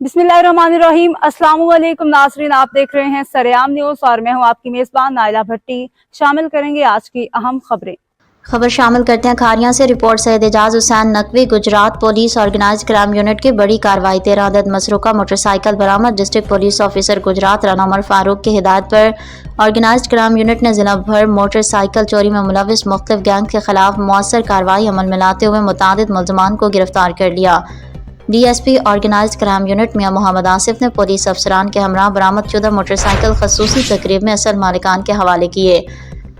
बिस्मिल्लाहिर्रहमानिर्रहीम। अस्सलाम वालेकुम नाज़रीन, आप देख रहे हैं सरेआम न्यूज़ और मैं हूं आपकी मेज़बान नाइला भट्टी। शामिल करेंगे आज की अहम खबरें। खबर शामिल करते हैं खारियां से। Report Syed Ejaz Hussain Naqvi. Gujrat police organize crime unit की बड़ी कार्रवाई। 13 अदद मसरूका मोटरसाइकिल बरामद। District police officer Gujrat Rana Umar Farooq की हिदायत पर ऑर्गेनाइज क्राइम यूनिट ने जिला भर मोटरसाइकिल चोरी में मुलविस मुख्तलिफ गैंग के खिलाफ मौसर कार्रवाई अमल में लाते हुए मुतादिद मुल्ज़मान को गिरफ्तार कर लिया। DSP ऑर्गेनाइज क्राइम यूनिट मियां मोहम्मद आसिफ ने पुलिस अफसरान के हमरा बरामद शुदा मोटरसाइकिल खसूसी तकरीब में असल मालिकान के हवाले किए।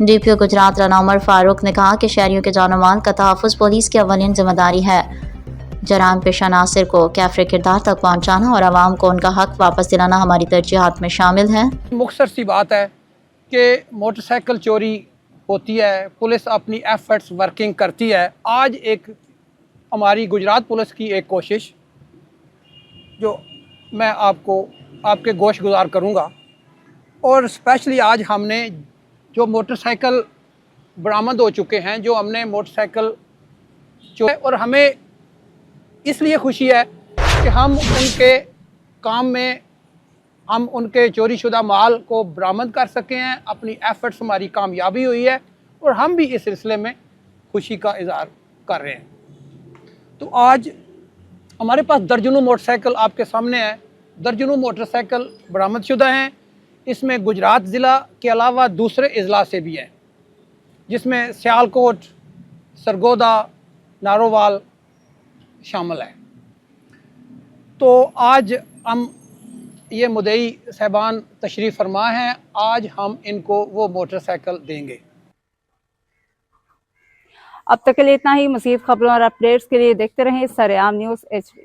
DPO गुजरात राना उमर फारूक ने कहा कि शहरियों के जान माल का तहफ़्फ़ुज़ पुलिस की अवलिन जिम्मेदारी है। जराम पेशा नासिर को कैफरे किरदार तक पहुँचाना और आवाम को उनका हक वापस दिलाना हमारी तरजीहात में शामिल है। मुख्तसर सी बात है कि मोटरसाइकिल चोरी होती है, पुलिस अपनी एफर्ट्स वर्किंग करती है। आज एक हमारी गुजरात पुलिस की एक कोशिश जो मैं आपको आपके गोश गुजार करूँगा, और स्पेशली आज हमने जो मोटरसाइकिल बरामद हो चुके हैं, जो हमने मोटरसाइकिल और हमें इसलिए खुशी है कि हम उनके काम में हम उनके चोरी शुदा माल को बरामद कर सके हैं। अपनी एफर्ट्स हमारी कामयाबी हुई है और हम भी इस सिलसिले में खुशी का इज़हार कर रहे हैं। तो आज हमारे पास दर्जनों मोटरसाइकिल आपके सामने है। दर्जनों मोटरसाइकिल बरामद शुदा हैं। इसमें गुजरात ज़िला के अलावा दूसरे अजला से भी हैं, जिसमें सियालकोट, सरगोदा, नारोवाल शामिल है। तो आज हम ये मुद्दई साहबान तशरीफ़ फरमा हैं, आज हम इनको वो मोटरसाइकिल देंगे। अब तक के लिए इतना ही। मज़ीद खबरों और अपडेट्स के लिए देखते रहें सरेआम न्यूज़ HD।